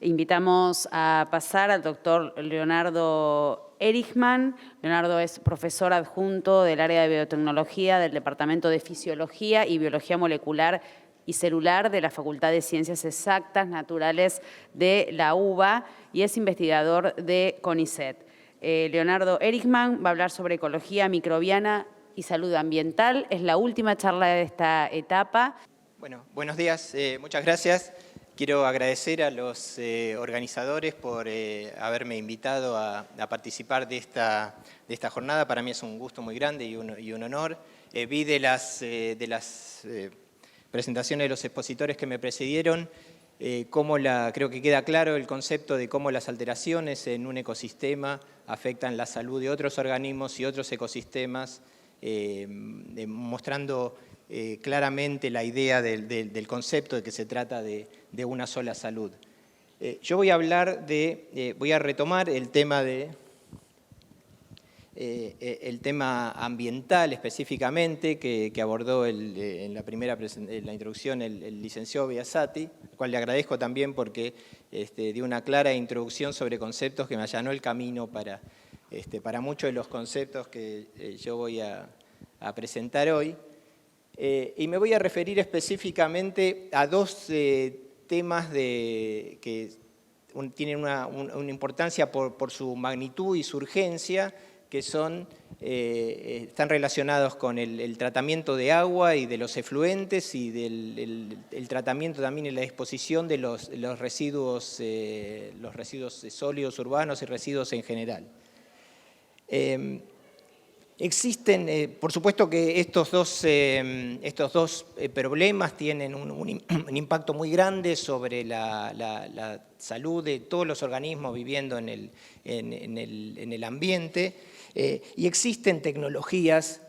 Invitamos a pasar al doctor Leonardo Erichmann. Leonardo es profesor adjunto del área de biotecnología del Departamento de Fisiología y Biología Molecular y Celular de la Facultad de Ciencias Exactas Naturales de la UBA y es investigador de CONICET. Leonardo Erichmann va a hablar sobre ecología microbiana y salud ambiental. Es la última charla de esta etapa. Bueno, buenos días, muchas gracias. Quiero agradecer a los organizadores por haberme invitado a participar de esta jornada. Para mí es un gusto muy grande y un honor. Vi de las presentaciones de los expositores que me precedieron, creo que queda claro el concepto de cómo las alteraciones en un ecosistema afectan la salud de otros organismos y otros ecosistemas, mostrando claramente la idea del concepto de que se trata de una sola salud. Yo voy a hablar voy a retomar el tema ambiental específicamente que abordó en la introducción el licenciado Biasati, al cual le agradezco también porque dio una clara introducción sobre conceptos que me allanó el camino para muchos de los conceptos que yo voy a presentar hoy. Y me voy a referir específicamente a dos temas que tienen una importancia por su magnitud y su urgencia, que están relacionados con el tratamiento de agua y de los efluentes y el tratamiento también y la disposición de los residuos sólidos urbanos y residuos en general. Existen, por supuesto que estos dos problemas tienen un impacto muy grande sobre la salud de todos los organismos viviendo en el ambiente y existen tecnologías,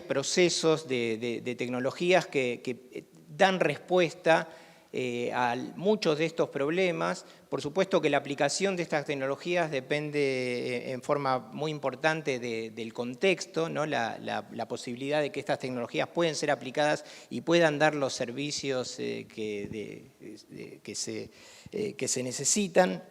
procesos de tecnologías que dan respuesta a muchos de estos problemas. Por supuesto que la aplicación de estas tecnologías depende en forma muy importante del contexto, ¿no? La posibilidad de que estas tecnologías pueden ser aplicadas y puedan dar los servicios que se necesitan.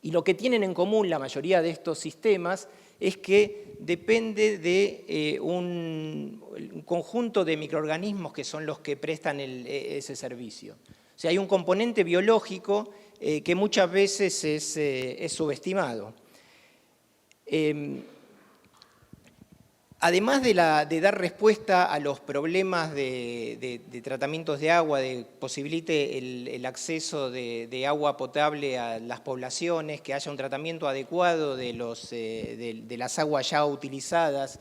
Y lo que tienen en común la mayoría de estos sistemas es que depende de un conjunto de microorganismos que son los que prestan ese servicio. O sea, hay un componente biológico que muchas veces es subestimado. Además de dar respuesta a los problemas de tratamientos de agua, de posibilite el acceso de agua potable a las poblaciones, que haya un tratamiento adecuado de las aguas ya utilizadas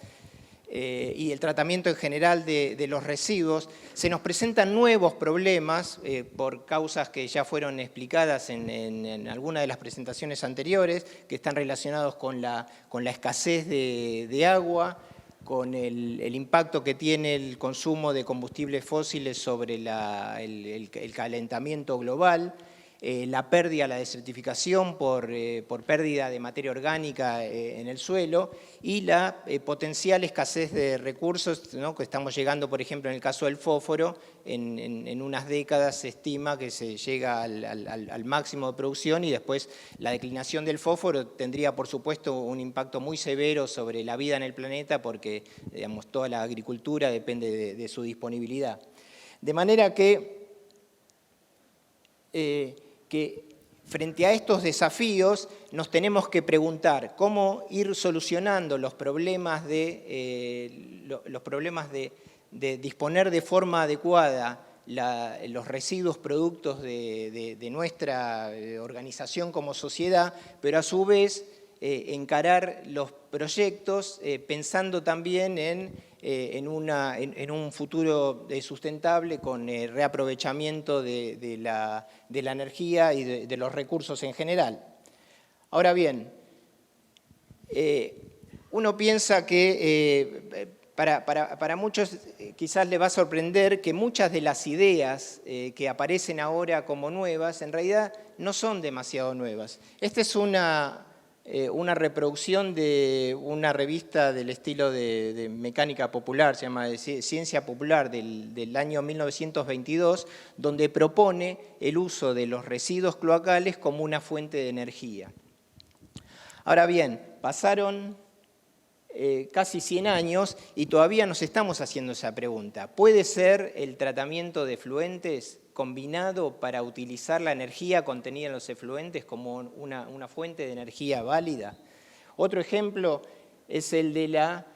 y el tratamiento en general de los residuos, se nos presentan nuevos problemas por causas que ya fueron explicadas en alguna de las presentaciones anteriores, que están relacionados con la escasez de agua, con el impacto que tiene el consumo de combustibles fósiles sobre el calentamiento global, la pérdida, la desertificación por pérdida de materia orgánica en el suelo y la potencial escasez de recursos, ¿no? Que estamos llegando, por ejemplo, en el caso del fósforo, en unas décadas se estima que se llega al máximo de producción y después la declinación del fósforo tendría, por supuesto, un impacto muy severo sobre la vida en el planeta porque, digamos, toda la agricultura depende de su disponibilidad. De manera que frente a estos desafíos nos tenemos que preguntar cómo ir solucionando los problemas de disponer de forma adecuada los residuos productos de nuestra organización como sociedad, pero a su vez encarar los proyectos pensando también en un futuro sustentable con reaprovechamiento de la energía y de los recursos en general. Ahora bien, uno piensa que para muchos quizás le va a sorprender que muchas de las ideas que aparecen ahora como nuevas en realidad no son demasiado nuevas. Esta es una una reproducción de una revista del estilo de mecánica popular, se llama Ciencia Popular, del año 1922, donde propone el uso de los residuos cloacales como una fuente de energía. Ahora bien, pasaron casi 100 años y todavía nos estamos haciendo esa pregunta. ¿Puede ser el tratamiento de efluentes combinado para utilizar la energía contenida en los efluentes como una fuente de energía válida? Otro ejemplo es el de la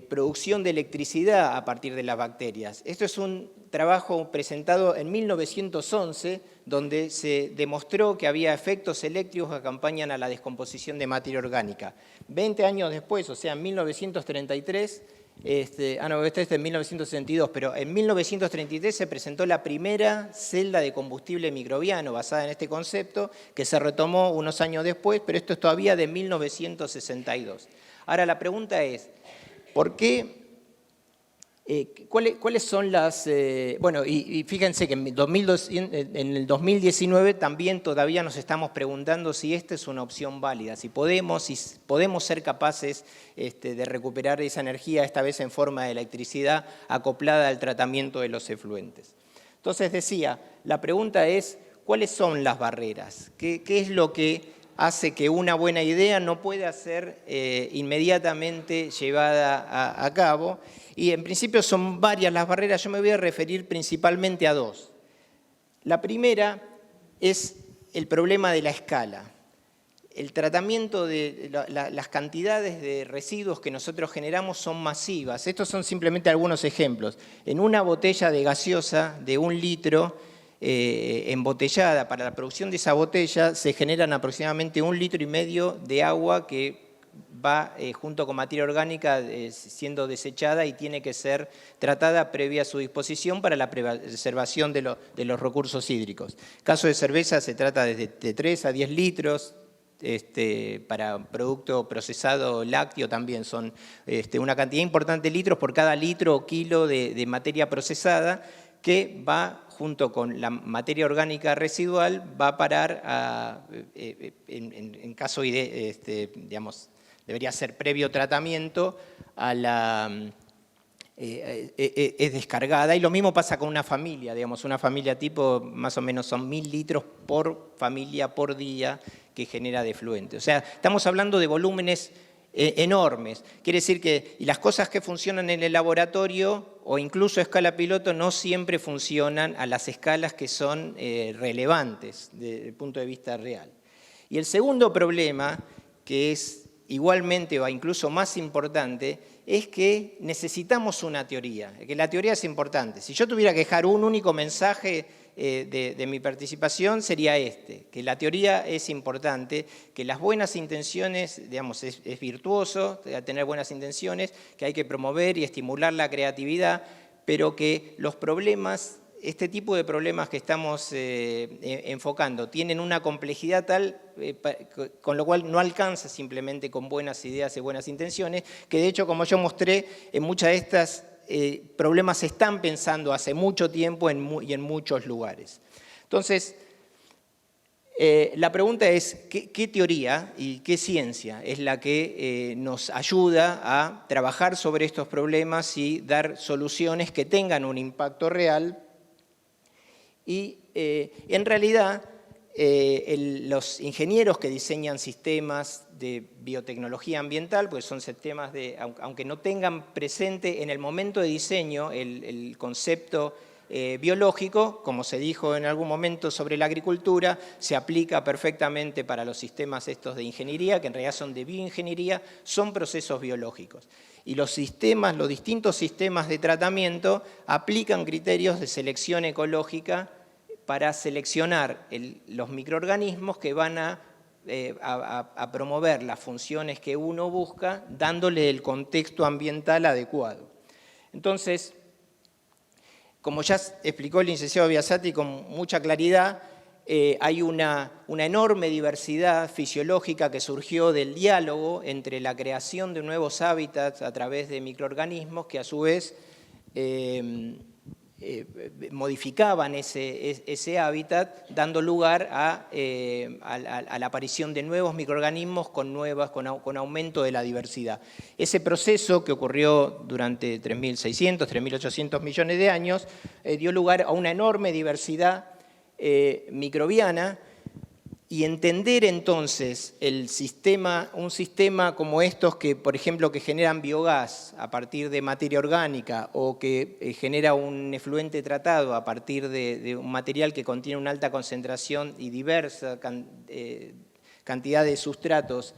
producción de electricidad a partir de las bacterias. Esto es un trabajo presentado en 1911, donde se demostró que había efectos eléctricos que acompañan a la descomposición de materia orgánica. 20 años después, o sea, en 1933, este es de 1962, pero en 1933 se presentó la primera celda de combustible microbiano basada en este concepto, que se retomó unos años después, pero esto es todavía de 1962. Ahora la pregunta es, ¿por qué? ¿Cuáles son las...? Bueno, y fíjense que en el 2019 también todavía nos estamos preguntando si esta es una opción válida, si podemos ser capaces de recuperar esa energía, esta vez en forma de electricidad acoplada al tratamiento de los efluentes. Entonces decía, la pregunta es, ¿cuáles son las barreras? ¿Qué es lo que hace que una buena idea no pueda ser inmediatamente llevada a cabo? Y en principio son varias las barreras, yo me voy a referir principalmente a dos. La primera es el problema de la escala. El tratamiento de las cantidades de residuos que nosotros generamos son masivas. Estos son simplemente algunos ejemplos. En una botella de gaseosa de 1 litro, embotellada, para la producción de esa botella se generan aproximadamente 1,5 litros de agua que va junto con materia orgánica siendo desechada y tiene que ser tratada previa a su disposición para la preservación de los recursos hídricos. En caso de cerveza se trata de 3 a 10 litros, para producto procesado lácteo también son una cantidad importante de litros por cada litro o kilo de materia procesada que va junto con la materia orgánica residual, va a parar en caso digamos, debería ser previo tratamiento, es descargada. Y lo mismo pasa con una familia, digamos, una familia tipo, más o menos son 1.000 litros por familia por día que genera de efluente. O sea, estamos hablando de volúmenes enormes. Quiere decir que y las cosas que funcionan en el laboratorio o incluso a escala piloto no siempre funcionan a las escalas que son relevantes desde el punto de vista real. Y el segundo problema, que es igualmente o incluso más importante, es que necesitamos una teoría, que la teoría es importante. Si yo tuviera que dejar un único mensaje de mi participación sería que la teoría es importante, que las buenas intenciones, digamos, es virtuoso tener buenas intenciones, que hay que promover y estimular la creatividad, pero que los problemas, este tipo de problemas que estamos enfocando tienen una complejidad tal, con lo cual no alcanza simplemente con buenas ideas y buenas intenciones, que de hecho, como yo mostré, en muchas de estas problemas se están pensando hace mucho tiempo y en muchos lugares. Entonces, la pregunta es, ¿qué teoría y qué ciencia es la que nos ayuda a trabajar sobre estos problemas y dar soluciones que tengan un impacto real? Y en realidad, los ingenieros que diseñan sistemas de biotecnología ambiental, pues son sistemas aunque no tengan presente en el momento de diseño el concepto biológico, como se dijo en algún momento sobre la agricultura, se aplica perfectamente para los sistemas estos de ingeniería, que en realidad son de bioingeniería, son procesos biológicos. Y los distintos sistemas de tratamiento aplican criterios de selección ecológica para seleccionar los microorganismos que van a promover las funciones que uno busca, dándole el contexto ambiental adecuado. Entonces, como ya explicó el licenciado Biasati con mucha claridad, hay una enorme diversidad fisiológica que surgió del diálogo entre la creación de nuevos hábitats a través de microorganismos que a su vez modificaban ese hábitat, dando lugar a la aparición de nuevos microorganismos con aumento de la diversidad. Ese proceso que ocurrió durante 3.600, 3.800 millones de años dio lugar a una enorme diversidad microbiana. Y entender entonces un sistema como estos que, por ejemplo, que generan biogás a partir de materia orgánica o que genera un efluente tratado a partir de un material que contiene una alta concentración y diversa cantidad de sustratos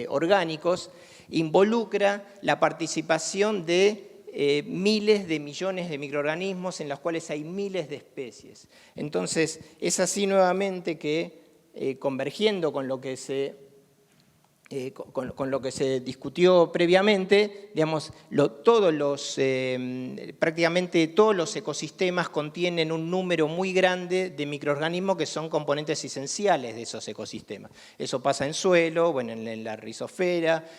orgánicos, involucra la participación de miles de millones de microorganismos en los cuales hay miles de especies. Entonces, es así nuevamente que convergiendo con lo que se discutió previamente, digamos, prácticamente todos los ecosistemas contienen un número muy grande de microorganismos que son componentes esenciales de esos ecosistemas. Eso pasa en suelo, bueno, en la rizosfera,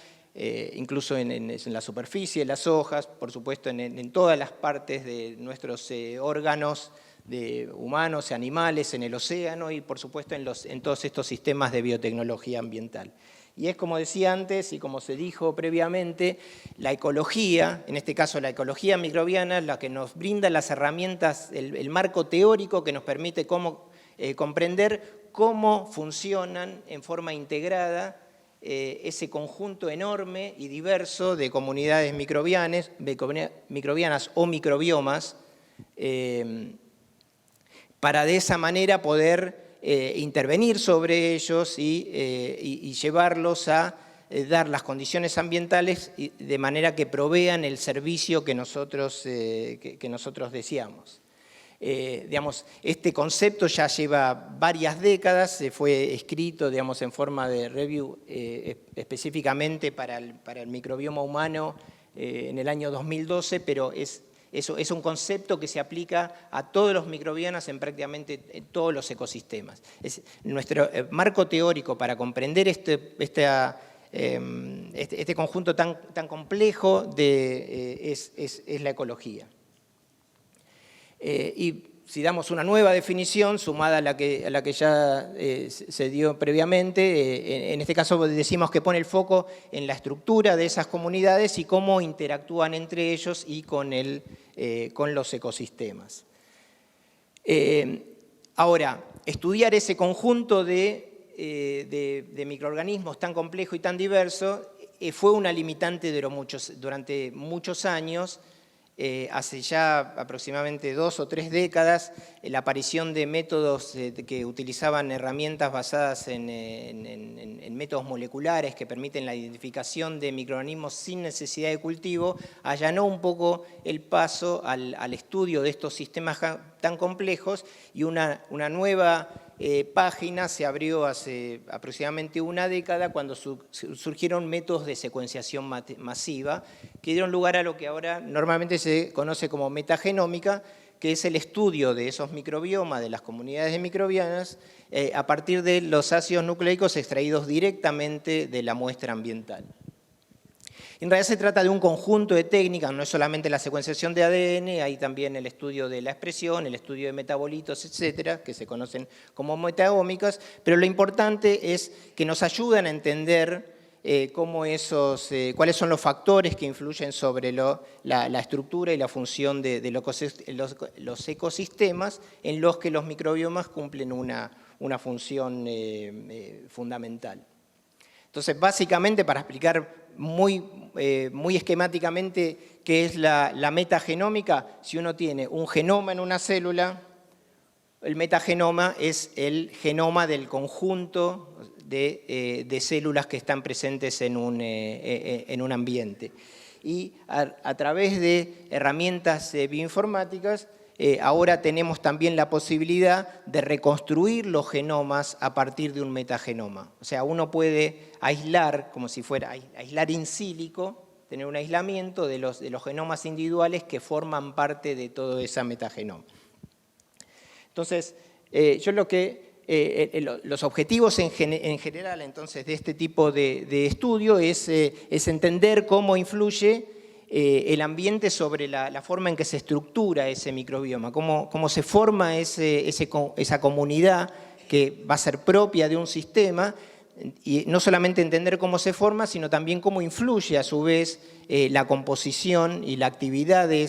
incluso en la superficie, en las hojas, por supuesto en todas las partes de nuestros órganos, de humanos, animales, en el océano y por supuesto en todos estos sistemas de biotecnología ambiental. Y es como decía antes y como se dijo previamente, la ecología, en este caso la ecología microbiana, la que nos brinda las herramientas, el marco teórico que nos permite comprender cómo funcionan en forma integrada ese conjunto enorme y diverso de comunidades microbianas o microbiomas, para de esa manera poder intervenir sobre ellos y llevarlos a dar las condiciones ambientales de manera que provean el servicio que nosotros deseamos. Digamos, este concepto ya lleva varias décadas, fue escrito, digamos, en forma de review específicamente para el microbioma humano en el año 2012, pero es un concepto que se aplica a todos los microbianos en prácticamente todos los ecosistemas. Nuestro marco teórico para comprender este conjunto tan complejo es la ecología. Y si damos una nueva definición, sumada a la que ya se dio previamente, en este caso decimos que pone el foco en la estructura de esas comunidades y cómo interactúan entre ellos y con los ecosistemas. Ahora, estudiar ese conjunto de microorganismos tan complejo y tan diverso fue una limitante durante muchos años. Hace ya aproximadamente 2 o 3 décadas, la aparición de métodos que utilizaban herramientas basadas en métodos moleculares que permiten la identificación de microorganismos sin necesidad de cultivo, allanó un poco el paso al estudio de estos sistemas tan complejos y una nueva página se abrió hace aproximadamente una década cuando surgieron métodos de secuenciación masiva que dieron lugar a lo que ahora normalmente se conoce como metagenómica, que es el estudio de esos microbiomas, de las comunidades microbianas, a partir de los ácidos nucleicos extraídos directamente de la muestra ambiental. En realidad se trata de un conjunto de técnicas, no es solamente la secuenciación de ADN, hay también el estudio de la expresión, el estudio de metabolitos, etcétera, que se conocen como metaómicas, pero lo importante es que nos ayudan a entender cuáles son los factores que influyen sobre la estructura y la función de los ecosistemas en los que los microbiomas cumplen una función fundamental. Entonces, básicamente, para explicar muy esquemáticamente qué es la metagenómica, si uno tiene un genoma en una célula, el metagenoma es el genoma del conjunto de células que están presentes en un ambiente. Y a través de herramientas bioinformáticas, ahora tenemos también la posibilidad de reconstruir los genomas a partir de un metagenoma. O sea, uno puede aislar, como si fuera aislar in silico, tener un aislamiento de los genomas individuales que forman parte de todo ese metagenoma. Entonces, los objetivos en general entonces, de este tipo de estudio es entender cómo influye el ambiente sobre la forma en que se estructura ese microbioma, cómo se forma esa comunidad que va a ser propia de un sistema, y no solamente entender cómo se forma, sino también cómo influye a su vez la composición y la actividad de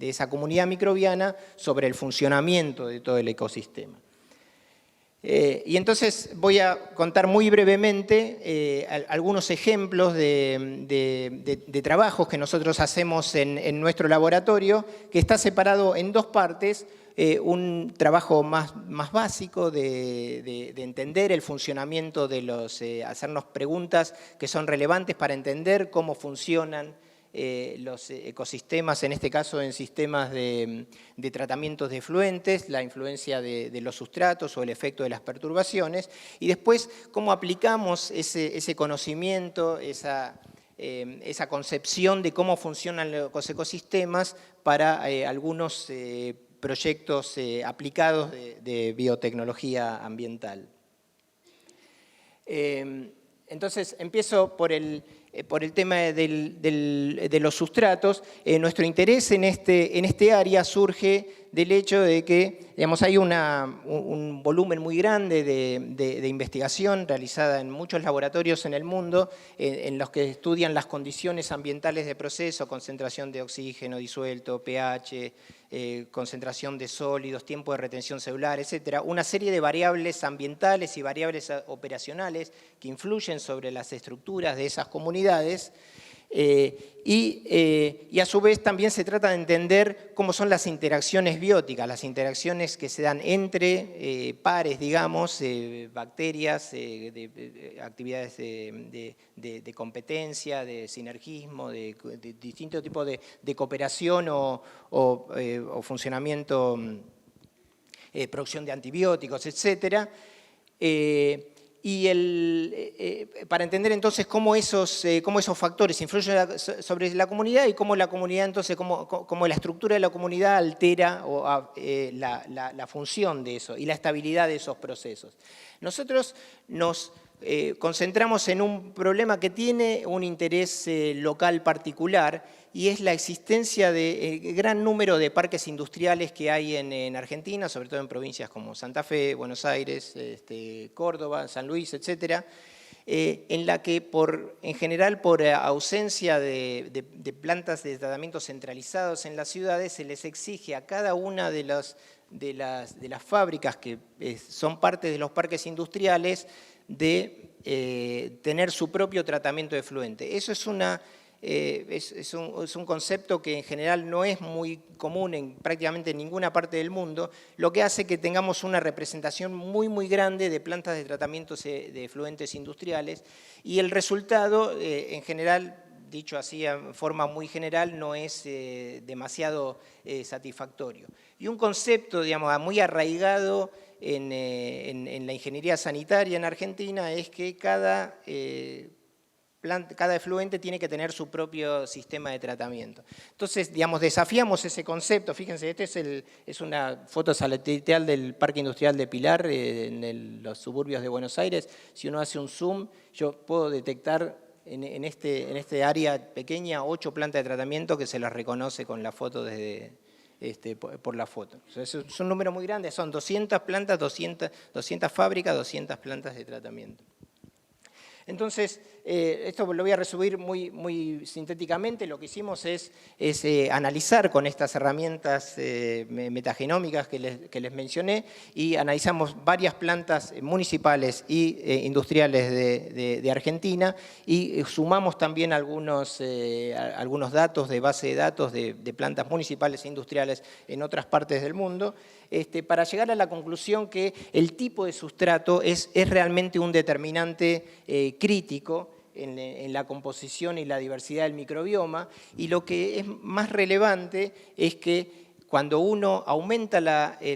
esa comunidad microbiana sobre el funcionamiento de todo el ecosistema. Y entonces voy a contar muy brevemente algunos ejemplos de trabajos que nosotros hacemos en nuestro laboratorio, que está separado en dos partes. Un trabajo más básico de entender el funcionamiento de hacernos preguntas que son relevantes para entender cómo funcionan los ecosistemas, en este caso en sistemas de tratamientos de efluentes, la influencia de los sustratos o el efecto de las perturbaciones, y después cómo aplicamos ese conocimiento, esa concepción de cómo funcionan los ecosistemas para algunos proyectos aplicados de biotecnología ambiental. Entonces, empiezo por el tema de los sustratos. Nuestro interés en este área surge del hecho de que, digamos, hay un volumen muy grande de investigación realizada en muchos laboratorios en el mundo, en los que estudian las condiciones ambientales de proceso, concentración de oxígeno disuelto, pH, concentración de sólidos, tiempo de retención celular, etcétera, una serie de variables ambientales y variables operacionales que influyen sobre las estructuras de esas comunidades, y a su vez también se trata de entender cómo son las interacciones bióticas, las interacciones que se dan entre pares, digamos, bacterias, actividades de competencia, de sinergismo, de distintos tipos de cooperación o funcionamiento, producción de antibióticos, etcétera. Para entender entonces cómo esos factores influyen sobre la comunidad y cómo la comunidad, entonces, cómo la estructura de la comunidad altera la función de eso y la estabilidad de esos procesos. Nosotros nos concentramos en un problema que tiene un interés local particular, y es la existencia de gran número de parques industriales que hay en Argentina, sobre todo en provincias como Santa Fe, Buenos Aires, Córdoba, San Luis, etcétera, en la que en general por ausencia de plantas de tratamiento centralizados en las ciudades, se les exige a cada una de las fábricas que son parte de los parques industriales de tener su propio tratamiento de efluente. Eso es un concepto que en general no es muy común en prácticamente ninguna parte del mundo, lo que hace que tengamos una representación muy grande de plantas de tratamientos de efluentes industriales, y el resultado en general, dicho así en forma muy general, no es demasiado satisfactorio. Y un concepto, digamos, muy arraigado en la ingeniería sanitaria en Argentina es que cada efluente tiene que tener su propio sistema de tratamiento. Entonces, digamos, desafiamos ese concepto. Fíjense, es una foto satelital del Parque Industrial de Pilar, en los suburbios de Buenos Aires. Si uno hace un zoom, yo puedo detectar en este área pequeña 8 plantas de tratamiento que se las reconoce con la foto por la foto. O sea, es un número muy grande, son 200 plantas, 200 fábricas, 200 plantas de tratamiento. Entonces, esto lo voy a resumir muy sintéticamente. Lo que hicimos es analizar con estas herramientas metagenómicas que les mencioné, y analizamos varias plantas municipales e industriales de Argentina, y sumamos también algunos datos de base de datos de plantas municipales e industriales en otras partes del mundo, para llegar a la conclusión que el tipo de sustrato es realmente un determinante crítico en la composición y la diversidad del microbioma, y lo que es más relevante es que cuando uno aumenta el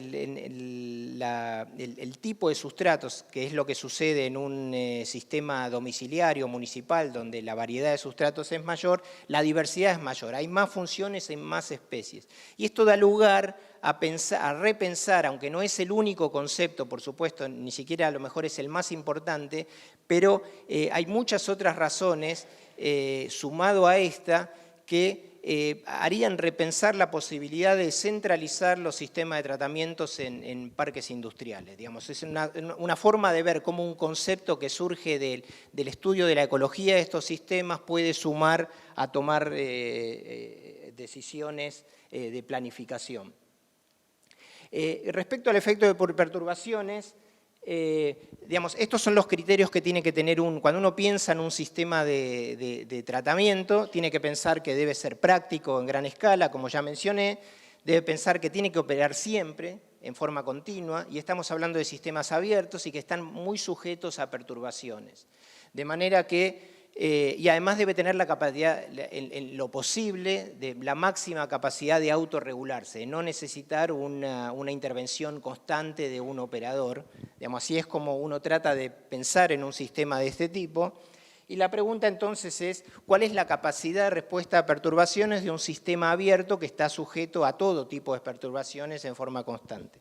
tipo de sustratos, que es lo que sucede en un sistema domiciliario municipal donde la variedad de sustratos es mayor, la diversidad es mayor, hay más funciones en más especies. Y esto da lugar a repensar, aunque no es el único concepto, por supuesto, ni siquiera a lo mejor es el más importante, pero hay muchas otras razones sumado a esta, que harían repensar la posibilidad de centralizar los sistemas de tratamientos en parques industriales. Digamos, es una forma de ver cómo un concepto que surge del estudio de la ecología de estos sistemas puede sumar a tomar decisiones de planificación. Respecto al efecto de perturbaciones, digamos, estos son los criterios que tiene que tener cuando uno piensa en un sistema de tratamiento, tiene que pensar que debe ser práctico en gran escala, como ya mencioné, debe pensar que tiene que operar siempre, en forma continua, y estamos hablando de sistemas abiertos y que están muy sujetos a perturbaciones. De manera que, y además debe tener la capacidad, en lo posible, de la máxima capacidad de autorregularse, de no necesitar una intervención constante de un operador. Digamos, así es como uno trata de pensar en un sistema de este tipo. Y la pregunta entonces es, ¿cuál es la capacidad de respuesta a perturbaciones de un sistema abierto que está sujeto a todo tipo de perturbaciones en forma constante?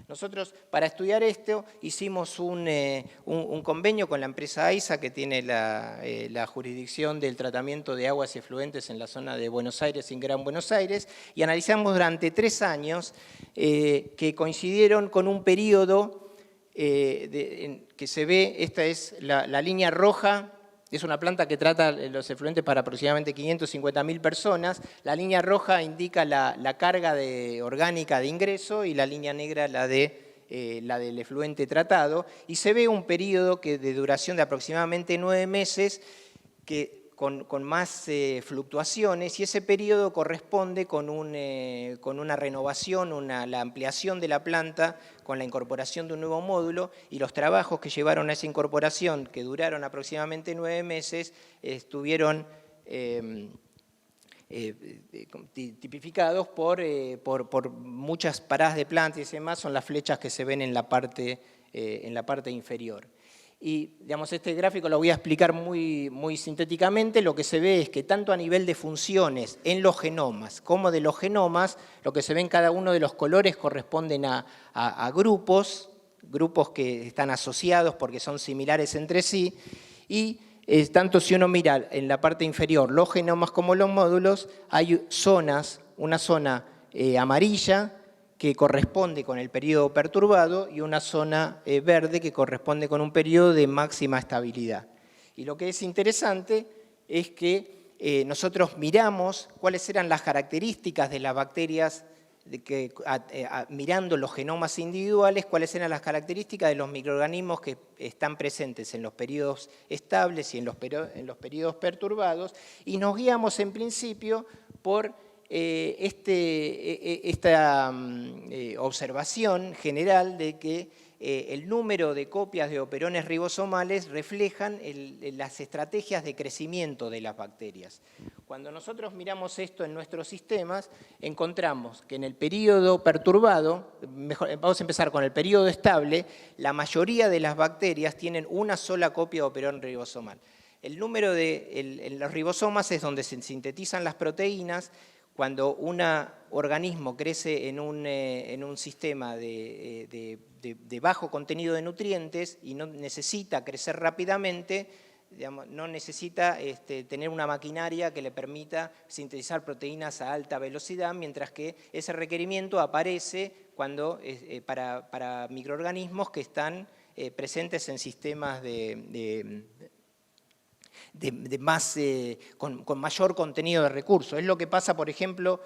Nosotros, para estudiar esto, hicimos un convenio con la empresa AISA, que tiene la jurisdicción del tratamiento de aguas efluentes en la zona de Buenos Aires y en Gran Buenos Aires, y analizamos durante 3 años que coincidieron con un periodo que se ve, esta es la línea roja. Es una planta que trata los efluentes para aproximadamente 550.000 personas. La línea roja indica la carga orgánica de ingreso y la línea negra la del efluente tratado. Y se ve un periodo de duración de aproximadamente 9 meses con más fluctuaciones, y ese periodo corresponde con una renovación, la ampliación de la planta, con la incorporación de un nuevo módulo, y los trabajos que llevaron a esa incorporación, que duraron aproximadamente 9 meses, estuvieron tipificados por muchas paradas de plantas y demás. Son las flechas que se ven en la parte inferior. Y digamos, este gráfico lo voy a explicar muy sintéticamente. Lo que se ve es que tanto a nivel de funciones en los genomas como de los genomas, lo que se ve en cada uno de los colores corresponden a grupos que están asociados porque son similares entre sí, y tanto si uno mira en la parte inferior los genomas como los módulos, hay zonas, una zona amarilla que corresponde con el periodo perturbado y una zona verde que corresponde con un periodo de máxima estabilidad. Y lo que es interesante es que nosotros miramos cuáles eran las características de las bacterias, mirando los genomas individuales, cuáles eran las características de los microorganismos que están presentes en los periodos estables y en los periodos perturbados, y nos guiamos en principio por esta observación general de que el número de copias de operones ribosomales reflejan las estrategias de crecimiento de las bacterias. Cuando nosotros miramos esto en nuestros sistemas, encontramos que en el periodo perturbado, vamos a empezar con el periodo estable, la mayoría de las bacterias tienen una sola copia de operón ribosomal. El número en los ribosomas es donde se sintetizan las proteínas. Cuando un organismo crece en un sistema de bajo contenido de nutrientes y no necesita crecer rápidamente, digamos, no necesita tener una maquinaria que le permita sintetizar proteínas a alta velocidad, mientras que ese requerimiento aparece para microorganismos que están presentes en sistemas con mayor contenido de recursos. Es lo que pasa, por ejemplo,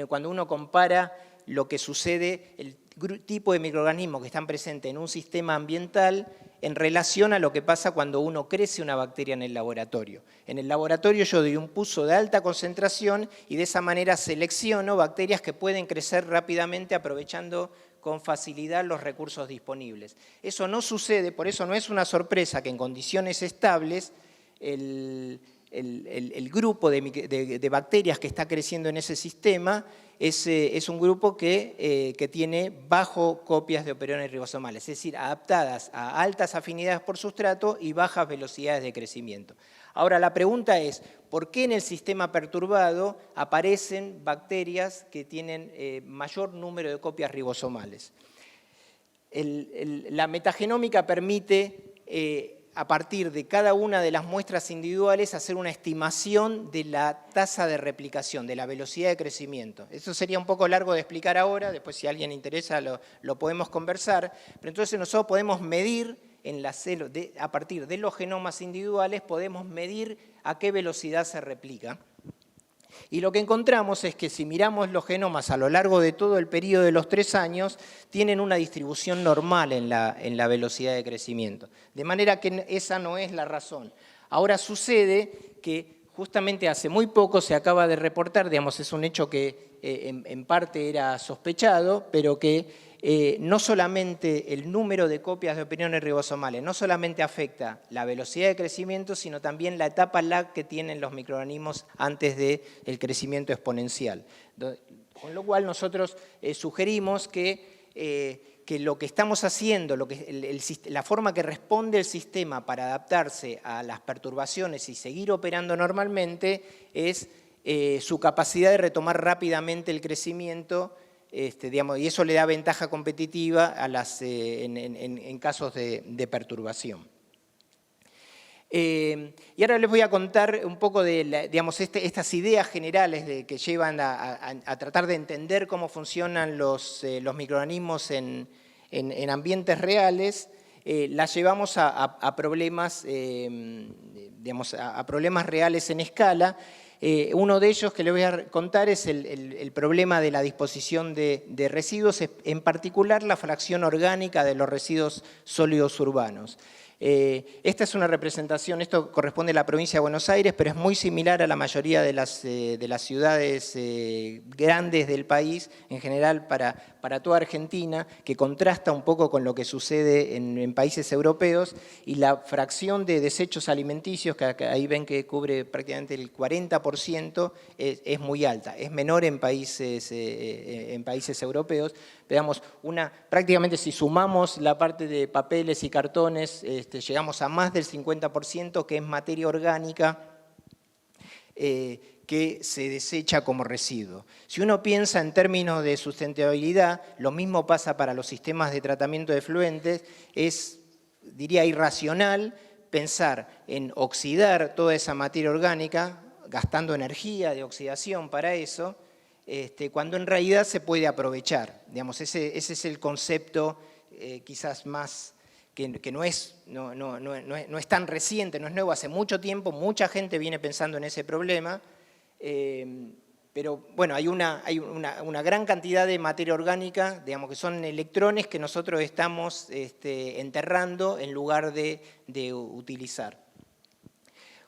cuando uno compara lo que sucede, el tipo de microorganismos que están presentes en un sistema ambiental en relación a lo que pasa cuando uno crece una bacteria en el laboratorio. En el laboratorio yo doy un pulso de alta concentración y de esa manera selecciono bacterias que pueden crecer rápidamente aprovechando con facilidad los recursos disponibles. Eso no sucede, por eso no es una sorpresa que en condiciones estables el grupo de bacterias que está creciendo en ese sistema es un grupo que tiene bajo copias de operones ribosomales, es decir, adaptadas a altas afinidades por sustrato y bajas velocidades de crecimiento. Ahora, la pregunta es, ¿por qué en el sistema perturbado aparecen bacterias que tienen mayor número de copias ribosomales? La metagenómica permite a partir de cada una de las muestras individuales, hacer una estimación de la tasa de replicación, de la velocidad de crecimiento. Eso sería un poco largo de explicar ahora, después si a alguien le interesa lo podemos conversar, pero entonces nosotros podemos medir, a partir de los genomas individuales, podemos medir a qué velocidad se replica. Y lo que encontramos es que si miramos los genomas a lo largo de todo el periodo de los 3 años, tienen una distribución normal en la velocidad de crecimiento. De manera que esa no es la razón. Ahora sucede que justamente hace muy poco se acaba de reportar, digamos, es un hecho que en parte era sospechado, pero que no solamente el número de copias de opiniones ribosomales, no solamente afecta la velocidad de crecimiento, sino también la etapa lag que tienen los microorganismos antes del crecimiento exponencial. Con lo cual nosotros sugerimos que lo que estamos haciendo, la forma que responde el sistema para adaptarse a las perturbaciones y seguir operando normalmente es su capacidad de retomar rápidamente el crecimiento, digamos, y eso le da ventaja competitiva en casos de perturbación. Y ahora les voy a contar un poco de digamos, estas ideas generales que llevan a tratar de entender cómo funcionan los microorganismos en ambientes reales. Las llevamos a problemas, digamos, a problemas reales en escala. Uno de ellos que les voy a contar es el problema de la disposición de residuos, en particular la fracción orgánica de los residuos sólidos urbanos. Esta es una representación, esto corresponde a la provincia de Buenos Aires, pero es muy similar a la mayoría de las ciudades grandes del país, en general para toda Argentina, que contrasta un poco con lo que sucede en países europeos, y la fracción de desechos alimenticios, que ahí ven que cubre prácticamente el 40%, es muy alta, es menor en países europeos. Veamos, prácticamente si sumamos la parte de papeles y cartones, llegamos a más del 50%, que es materia orgánica que se desecha como residuo. Si uno piensa en términos de sustentabilidad, lo mismo pasa para los sistemas de tratamiento de efluentes, es, diría, irracional pensar en oxidar toda esa materia orgánica, gastando energía de oxidación para eso, cuando en realidad se puede aprovechar. Digamos, ese es el concepto quizás más, que no es tan reciente, no es nuevo, hace mucho tiempo, mucha gente viene pensando en ese problema, pero bueno, hay una gran cantidad de materia orgánica, digamos, que son electrones que nosotros estamos enterrando en lugar de utilizar.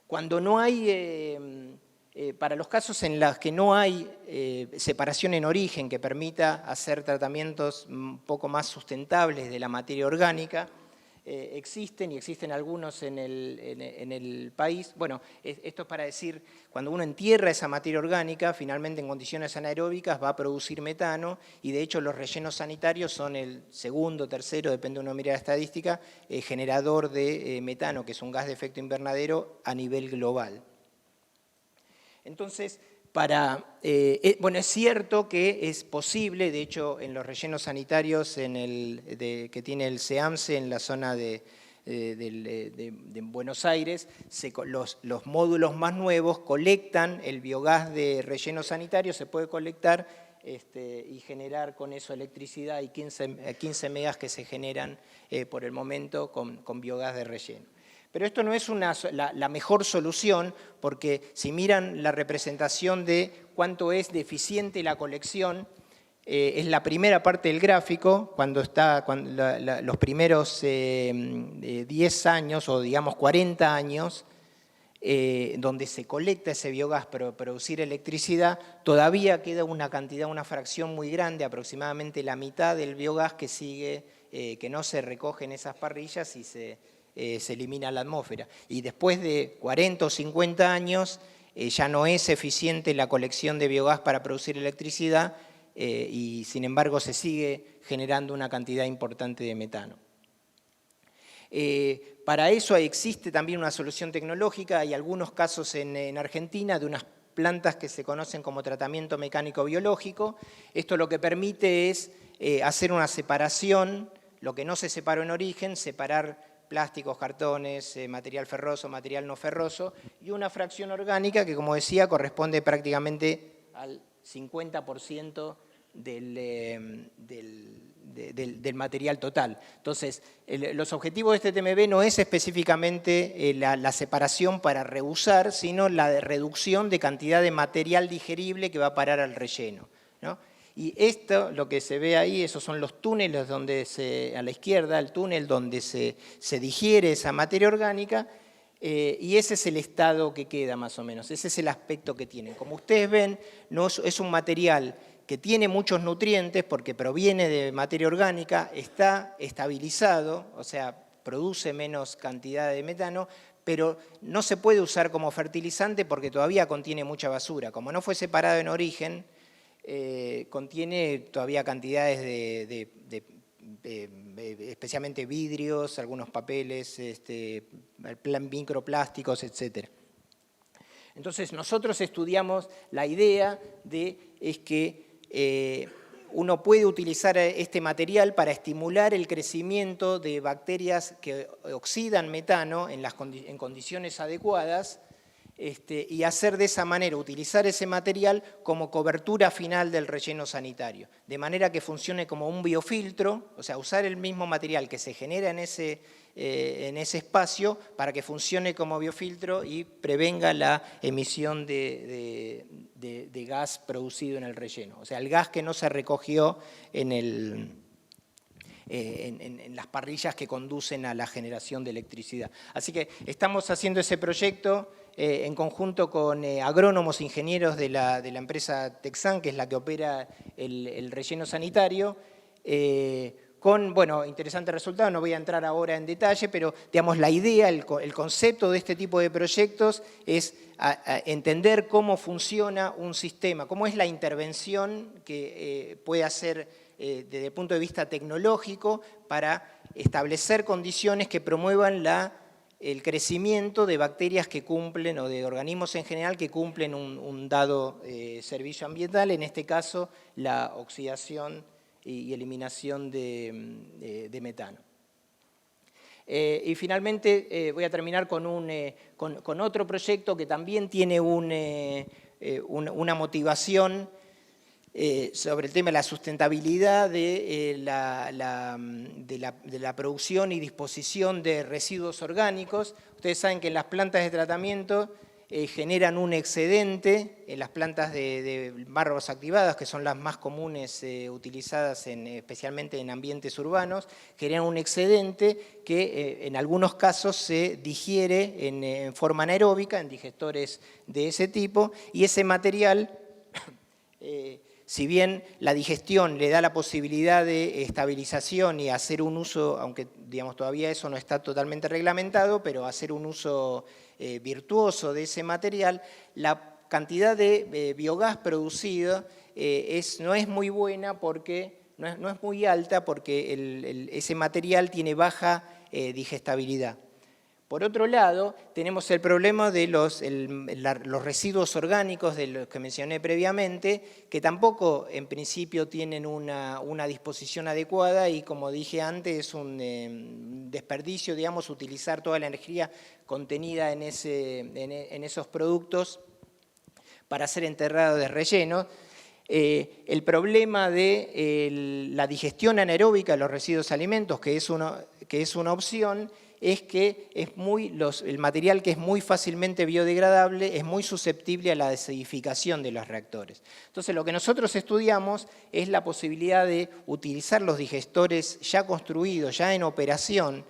Cuando no hay... para los casos en los que no hay separación en origen que permita hacer tratamientos un poco más sustentables de la materia orgánica, existen algunos en el país. Bueno, esto es para decir, cuando uno entierra esa materia orgánica, finalmente en condiciones anaeróbicas va a producir metano, y de hecho los rellenos sanitarios son el segundo, tercero, depende de uno mire la estadística, generador de metano, que es un gas de efecto invernadero a nivel global. Entonces, bueno, es cierto que es posible, de hecho, en los rellenos sanitarios que tiene el SEAMSE en la zona de Buenos Aires, los módulos más nuevos colectan el biogás de relleno sanitario, se puede colectar y generar con eso electricidad, y 15 megas que se generan por el momento con biogás de relleno. Pero esto no es la mejor solución, porque si miran la representación de cuánto es deficiente la colección, es la primera parte del gráfico, cuando los primeros 10 años, o digamos 40 años, donde se colecta ese biogás para producir electricidad, todavía queda una fracción muy grande, aproximadamente la mitad del biogás que no se recoge en esas parrillas y se elimina a la atmósfera. Y después de 40 o 50 años ya no es eficiente la colección de biogás para producir electricidad y sin embargo se sigue generando una cantidad importante de metano. Para eso existe también una solución tecnológica. Hay algunos casos en Argentina de unas plantas que se conocen como tratamiento mecánico biológico. Esto lo que permite es hacer una separación, lo que no se separó en origen, separar plásticos, cartones, material ferroso, material no ferroso, y una fracción orgánica que, como decía, corresponde prácticamente al 50% del material total. Entonces, los objetivos de este TMB no es específicamente la separación para reusar, sino la de reducción de cantidad de material digerible que va a parar al relleno, ¿no? Y esto, lo que se ve ahí, esos son los túneles donde a la izquierda, el túnel donde se digiere esa materia orgánica, y ese es el estado que queda más o menos, ese es el aspecto que tiene. Como ustedes ven, no es un material que tiene muchos nutrientes porque proviene de materia orgánica, está estabilizado, o sea, produce menos cantidad de metano, pero no se puede usar como fertilizante porque todavía contiene mucha basura. Como no fue separado en origen, contiene todavía cantidades especialmente vidrios, algunos papeles, microplásticos, etc. Entonces nosotros estudiamos la idea es que uno puede utilizar este material para estimular el crecimiento de bacterias que oxidan metano en condiciones adecuadas, y hacer de esa manera, utilizar ese material como cobertura final del relleno sanitario, de manera que funcione como un biofiltro, o sea, usar el mismo material que se genera en ese espacio para que funcione como biofiltro y prevenga la emisión de gas producido en el relleno, o sea, el gas que no se recogió en las parrillas que conducen a la generación de electricidad. Así que estamos haciendo ese proyecto en conjunto con agrónomos, ingenieros de la empresa Texan, que es la que opera el relleno sanitario, con, bueno, interesantes resultados. No voy a entrar ahora en detalle, pero digamos, la idea, el concepto de este tipo de proyectos es entender cómo funciona un sistema, cómo es la intervención que puede hacer desde el punto de vista tecnológico para establecer condiciones que promuevan el crecimiento de bacterias que cumplen, o de organismos en general que cumplen un dado servicio ambiental, en este caso la oxidación y eliminación de metano. Y finalmente voy a terminar con otro proyecto que también tiene una motivación sobre el tema de la sustentabilidad de la producción y disposición de residuos orgánicos. Ustedes saben que en las plantas de tratamiento generan un excedente, en las plantas de barros activadas, que son las más comunes utilizadas especialmente en ambientes urbanos, generan un excedente que en algunos casos se digiere en forma anaeróbica, en digestores de ese tipo, y ese material si bien la digestión le da la posibilidad de estabilización y hacer un uso, aunque digamos todavía eso no está totalmente reglamentado, pero hacer un uso virtuoso de ese material, la cantidad de biogás producido no es muy buena porque no es muy alta porque ese material tiene baja digestibilidad. Por otro lado, tenemos el problema de los residuos orgánicos de los que mencioné previamente, que tampoco en principio tienen una disposición adecuada y, como dije antes, es un desperdicio, digamos, utilizar toda la energía contenida en esos productos para ser enterrado de relleno. El problema de la digestión anaeróbica de los residuos de alimentos, que es una opción, es que el material, que es muy fácilmente biodegradable, es muy susceptible a la desedificación de los reactores. Entonces, lo que nosotros estudiamos es la posibilidad de utilizar los digestores ya construidos, ya en operación,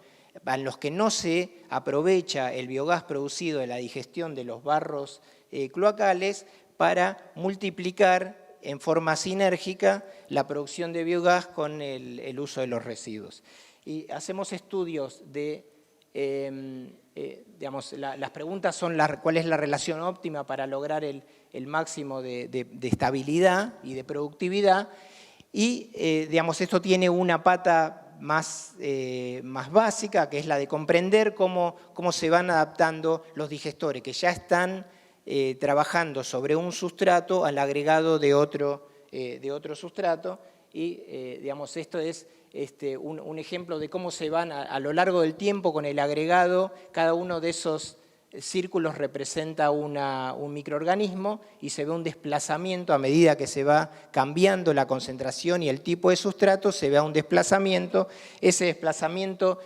en los que no se aprovecha el biogás producido de la digestión de los barros cloacales, para multiplicar en forma sinérgica la producción de biogás con el uso de los residuos. Y hacemos estudios digamos, las preguntas son cuál es la relación óptima para lograr el máximo de estabilidad y de productividad, y digamos, esto tiene una pata más básica, que es la de comprender cómo se van adaptando los digestores, que ya están trabajando sobre un sustrato al agregado de otro sustrato, y digamos, esto es un ejemplo de cómo se van a lo largo del tiempo con el agregado, cada uno de esos círculos representa un microorganismo y se ve un desplazamiento a medida que se va cambiando la concentración y el tipo de sustrato, se ve un desplazamiento. Ese desplazamiento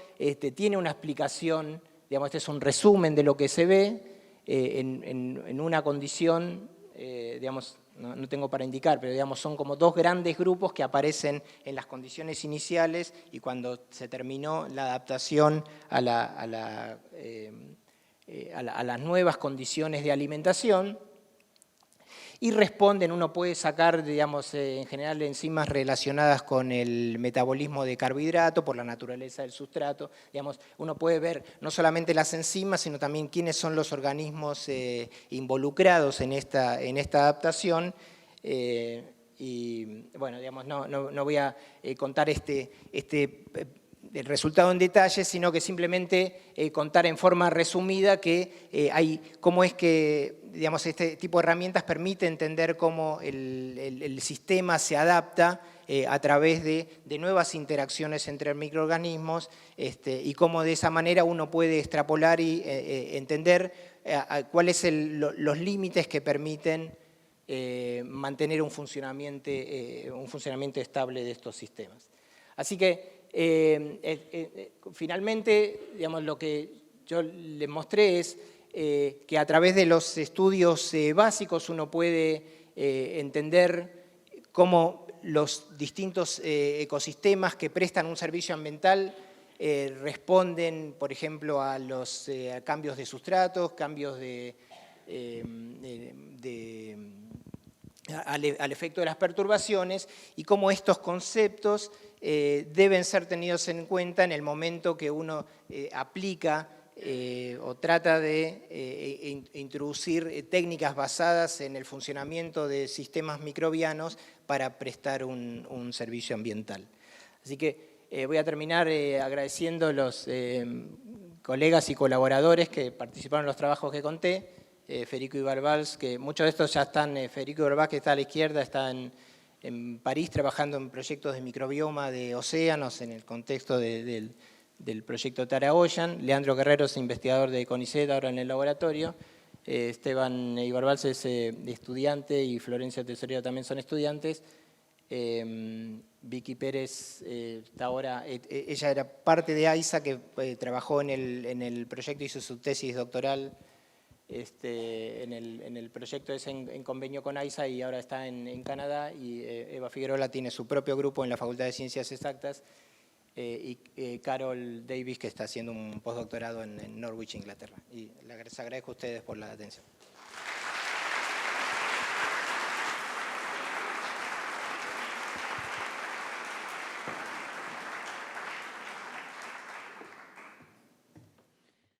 tiene una explicación, digamos, este es un resumen de lo que se ve en una condición, digamos, no tengo para indicar, pero digamos, son como dos grandes grupos que aparecen en las condiciones iniciales y cuando se terminó la adaptación a las nuevas condiciones de alimentación y responden, uno puede sacar, digamos, en general enzimas relacionadas con el metabolismo de carbohidrato por la naturaleza del sustrato, digamos, uno puede ver no solamente las enzimas, sino también quiénes son los organismos involucrados en esta adaptación. Y bueno, digamos, no voy a contar el resultado en detalle, sino que simplemente contar en forma resumida que cómo es que, digamos, este tipo de herramientas permite entender cómo el sistema se adapta a través de nuevas interacciones entre microorganismos y cómo de esa manera uno puede extrapolar y entender cuáles son los límites que permiten mantener un funcionamiento estable de estos sistemas. Así que finalmente, digamos, lo que yo les mostré es que a través de los estudios básicos uno puede entender cómo los distintos ecosistemas que prestan un servicio ambiental responden, por ejemplo, a los cambios de sustratos, cambios al efecto de las perturbaciones y cómo estos conceptos deben ser tenidos en cuenta en el momento que uno aplica o trata de introducir técnicas basadas en el funcionamiento de sistemas microbianos para prestar un servicio ambiental. Así que voy a terminar agradeciendo a los colegas y colaboradores que participaron en los trabajos que conté. Federico Ibarbals, que muchos de estos ya están, Federico Ibarbals, que está a la izquierda, está en París trabajando en proyectos de microbioma de océanos en el contexto del proyecto Tara Ocean. Leandro Guerrero es investigador de CONICET ahora en el laboratorio. Esteban Ibarbals es estudiante y Florencia Tesorero también son estudiantes. Vicky Pérez está ahora, ella era parte de AISA que trabajó en el proyecto, hizo su tesis doctoral en el proyecto en convenio con AISA y ahora está en Canadá, y Eva Figueroa tiene su propio grupo en la Facultad de Ciencias Exactas, y Carol Davis, que está haciendo un postdoctorado en Norwich, Inglaterra. Y les agradezco a ustedes por la atención.